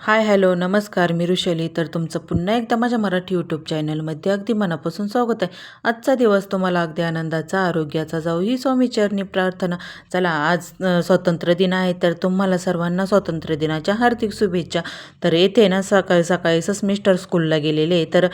हाय, hello, नमस्कार. मी ऋषाली. तर तुमचं पुन्हा एकदा माझ्या मराठी यूट्यूब चॅनलमध्ये अगदी मनापासून स्वागत आहे. आजचा दिवस तुम्हाला अगदी आनंदाचा, आरोग्याचा जाऊ ही स्वामीचरणी प्रार्थना. चला, आज स्वातंत्र्य दिन आहे, तर तुम्हाला सर्वांना स्वातंत्र्य दिनाच्या हार्दिक शुभेच्छा. तर येथे ना सकाळी सकाळी मिस्टर स्कूलला गेलेले, तर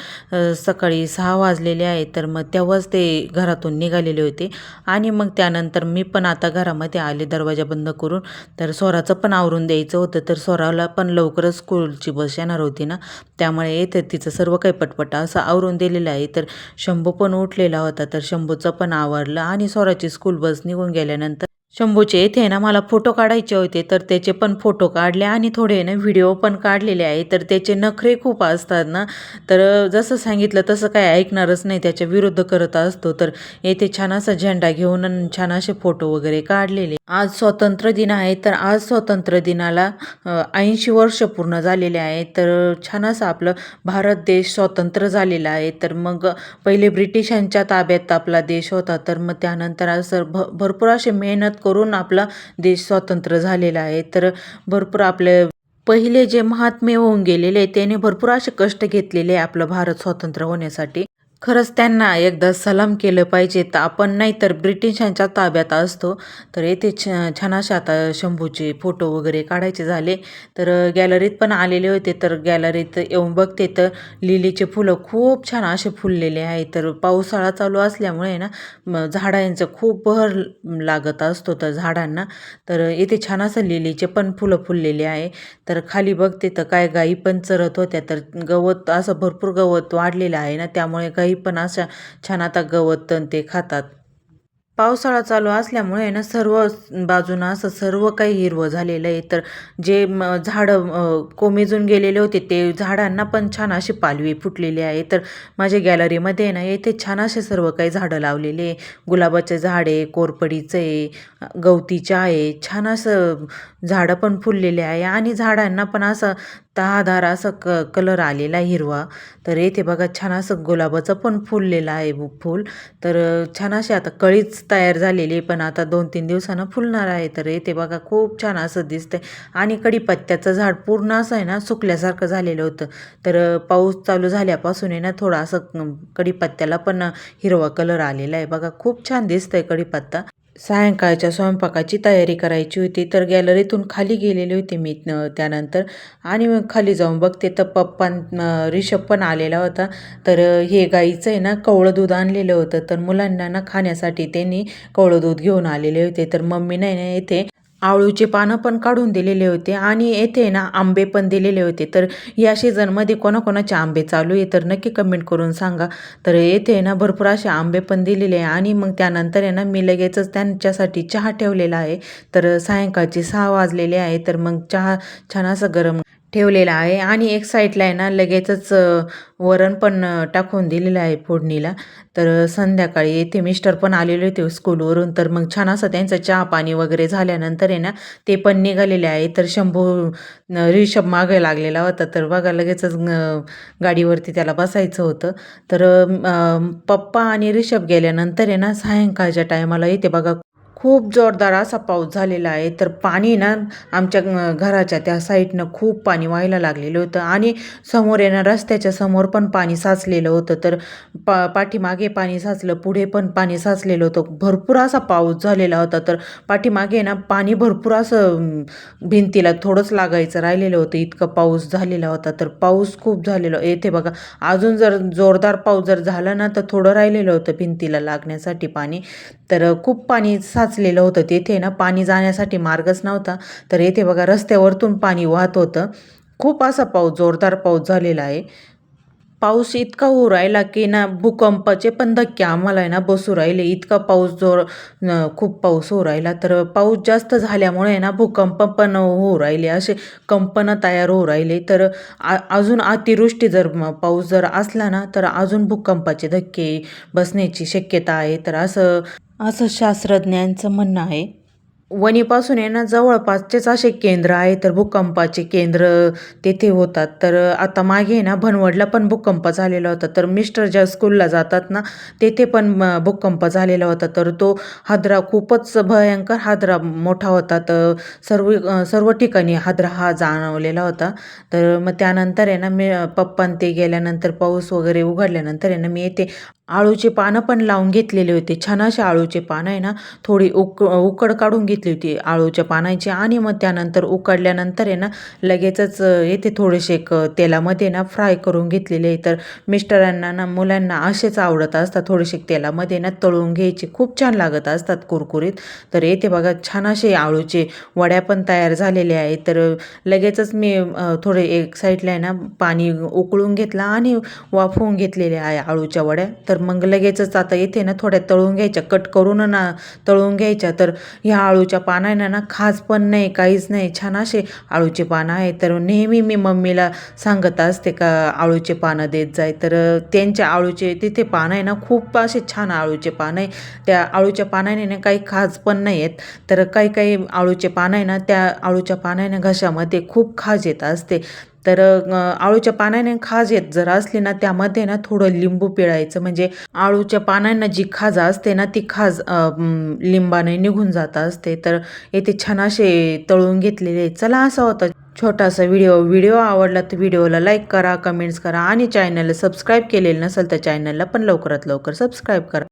सकाळी 6 वाजलेले आहे. तर मग तेव्हाच ते घरातून निघालेले होते आणि मग त्यानंतर मी पण आता घरामध्ये आले दरवाजा बंद करून. तर स्वराचं पण आवरून द्यायचं होतं, तर स्वराला पण लवकरच स्कूलची बस येणार होती ना, त्यामुळे येते तिचं सर्व काही पटपटा असं आवरून दिलेलं आहे. तर शंभू पण उठलेला होता, तर शंभूचं पण आवरलं आणि स्वराची स्कूल बस निघून गेल्यानंतर शंभूचे येथे ना मला फोटो काढायचे होते, तर त्याचे पण फोटो काढले आणि थोडे ना व्हिडिओ पण काढलेले आहे. तर त्याचे नखरे खूप असतात ना, तर जसं सांगितलं तसं काय ऐकणारच नाही, त्याच्या विरुद्ध करत असतो. तर येथे छान असा झेंडा घेऊन आणि छान असे फोटो वगैरे काढलेले. आज स्वातंत्र्य दिन आहे, तर आज स्वातंत्र्य दिनाला 80 वर्ष पूर्ण झालेले आहे. तर छान असं आपलं भारत देश स्वतंत्र झालेला आहे. तर मग पहिले ब्रिटिशांच्या ताब्यात आपला देश होता, तर मग त्यानंतर असं भरपूर असे मेहनत करून आपला देश स्वतंत्र झालेला आहे. तर भरपूर आपले पहिले जे महात्मे होऊन गेलेले त्याने भरपूर असे कष्ट घेतलेले आहे आपलं भारत स्वतंत्र होण्यासाठी. खरंच त्यांना एकदा सलाम केलं पाहिजे. तर आपण नाही तर ब्रिटिशांच्या ताब्यात असतो. तर येथे छान असे आता शंभूचे फोटो वगैरे काढायचे झाले, तर गॅलरीत पण आलेले होते. तर गॅलरीत येऊन बघते तर लिलीचे फुलं खूप छान असे फुललेले आहे. तर पावसाळा चालू असल्यामुळे ना झाडांचं खूप बहर लागत असतो तर झाडांना. तर इथे छान असं लिलीचे पण फुलं फुललेले आहे. तर खाली बघते तर काय गायी पण चरत होत्या. तर गवत असं भरपूर गवत वाढलेलं आहे ना, त्यामुळे गायी पण अशा छान आता गवत अन् ते खातात. पावसाळा चालू असल्यामुळे ना सर्व बाजूनं असं सर्व काही हिरवं झालेलं आहे. तर जे झाडं कोमेजून गेलेले होते ते झाडांना पण छान अशी पालवी फुटलेली आहे. तर माझ्या गॅलरीमध्ये ना येथे छान असे सर्व काही झाडं लावलेले आहे. गुलाबाचे झाड आहे, कोरपडीचं आहे, गवतीचं आहे. छान असं झाडं पण फुललेले आहे आणि झाडांना पण असं तहाधार असं कलर आलेला आहे हिरवा. तर येथे बघा छान असं गुलाबाचं पण फुललेलं आहे फूल. तर छान अशी आता कळीच तयार झालेली आहे, पण आता 2-3 दिवसानं फुलणार आहे. तर इथे बघा खूप छान असं दिसतंय आणि कडीपत्त्याचं झाड पूर्ण असं आहे ना सुकल्यासारखं झालेलं होतं. तर पाऊस चालू झाल्यापासून आहे ना थोडं असं कडीपत्त्याला पण हिरवा कलर आलेला आहे. बघा खूप छान दिसतंय कडीपत्ता. सायंकाळच्या स्वयंपाकाची तयारी करायची होती, तर गॅलरीतून खाली गेलेली होती मी त्यानंतर आणि मग खाली जाऊन बघते तर रिषभ पण आलेला होता. तर हे गाईचं आहे ना कवळं दूध आणलेलं होतं, तर मुलांना ना खाण्यासाठी त्यांनी कवळं दूध घेऊन आलेले होते. तर मम्मीने ना येथे आवळूचे पानं पण काढून दिलेले होते आणि येथे ना आंबे पण दिलेले होते. तर या सीझनमध्ये कोणाकोणाचे आंबे चालू आहे तर नक्की कमेंट करून सांगा. तर येथे ना भरपूर असे आंबे पण दिलेले आहे आणि मग त्यानंतर आहे ना मी लगेचच त्यांच्यासाठी चहा ठेवलेला आहे. तर सायंकाळचे 6 वाजलेले आहे. तर मग चहा छान असं गरम ठेवलेला आहे आणि एक साईडला आहे ना लगेचच वरण पण टाकून दिलेलं आहे फोडणीला. तर संध्याकाळी येथे मिस्टर पण आलेले होते स्कूलवरून. तर मग छान असं त्यांचं चहा पाणी वगैरे झाल्यानंतर आहे ना ते पण निघालेले आहे. तर रिषभ मागे लागलेला होता. तर बघा लगेचच गाडीवरती त्याला बसायचं होतं. तर पप्पा आणि रिषभ गेल्यानंतर आहे ना सायंकाळच्या टायमाला इथे बघा खूप जोरदार असा पाऊस झालेला आहे. तर पाणी ना आमच्या घराच्या त्या साईडनं खूप पाणी व्हायला लागलेलं होतं आणि समोर आहे ना रस्त्याच्या समोर पण पाणी साचलेलं होतं. तर पाठीमागे पाणी साचलं, पुढे पण पाणी साचलेलं होतं. भरपूर असा पाऊस झालेला होता. तर पाठीमागे ना पाणी भरपूर असं भिंतीला थोडंच लागायचं राहिलेलं होतं, इतकं पाऊस झालेला होता. तर पाऊस खूप झालेला येथे बघा अजून जर जोरदार पाऊस जर झाला ना तर थोडं राहिलेलं होतं भिंतीला लागण्यासाठी पाणी. तर खूप पाणी साचलेलं होतं तिथे ना, पाणी जाण्यासाठी मार्गच नव्हता. तर येथे बघा रस्त्यावरतून पाणी वाहत होतं. खूप असा जोरदार पाऊस झालेला आहे. पाऊस इतका होऊ राहिला की ना भूकंपाचे पण धक्के आम्हाला आहे ना बसू राहिले. इतका खूप पाऊस होऊ राहिला. तर पाऊस जास्त झाल्यामुळे आहे ना भूकंप पण होऊ राहिले. असे कंपनं तयार होऊ राहिले. तर अजून अतिवृष्टी जर पाऊस जर असला ना तर अजून भूकंपाचे धक्के बसण्याची शक्यता आहे. तर असं असं शास्त्रज्ञांचं म्हणणं आहे. वणीपासून आहे ना जवळपासचेच असे केंद्र आहे, तर भूकंपाचे केंद्र तेथे होतात. तर आता मागे आहे ना भनवडला पण भूकंप झालेला होता. तर मिस्टर ज्या स्कूलला जातात ना, तेथे पण भूकंप झालेला होता. तर तो हादरा खूपच भयंकर हादरा मोठा होता. तर सर्व ठिकाणी हादरा हा जाणवलेला होता. तर मग त्यानंतर आहे ना मी पप्पा आणि ते गेल्यानंतर पाऊस वगैरे उघडल्यानंतर आहे ना मी येथे आळूची पानं पण लावून घेतलेले होते. छान असे आळूचे पानं आहे ना, थोडी उकड काढून घेतली होती आळूच्या पानाची आणि मग त्यानंतर उकडल्यानंतर आहे ना लगेचच येथे थोडेसे तेलामध्ये ना फ्राय करून घेतलेले आहे. तर मिस्टरांना ना मुलांना असेच आवडत असतात, थोडेसे तेलामध्ये ना तळून घ्यायचे, खूप छान लागत असतात कुरकुरीत. तर येथे बघा छान असे आळूचे वड्या पण तयार झालेले आहेत. तर लगेचच मी थोडे एक साईडला आहे ना पाणी उकळून घेतलं आणि वाफवून घेतलेल्या आहे आळूच्या वड्या. तर मग लगेचच आता येथे ना थोड्या तळून घ्यायच्या, कट करून ना तळून घ्यायच्या. तर ह्या आळूच्या पानांना ना खाज पण नाही, काहीच नाही, छान असे आळूचे पानं आहेत. तर नेहमी मी मम्मीला सांगत असते का आळूचे पानं देत जाय. तर त्यांच्या आळूचे तिथे पानं आहे ना खूप असे छान आळूचे पानं आहे. त्या आळूच्या पानाने ना काही खाज पण नाही आहेत. तर काही काही आळूचे पानं आहे ना त्या आळूच्या पानाने घशामध्ये खूप खाज येत असते. तर आळूच्या पानाने खाज येत जर असली ना त्यामध्ये ना थोडं लिंबू पिळायचं, म्हणजे आळूच्या पानांना जी खाज असते ना ती खाज लिंबाने निघून जात असते. तर येथे छान असे तळून घेतलेले. चला असा होता छोटासा व्हिडिओ आवडला तर व्हिडिओला लाईक करा, कमेंट्स करा आणि चॅनलला सबस्क्राईब केलेलं नसेल तर चॅनलला पण लवकरात लवकर सबस्क्राईब करा.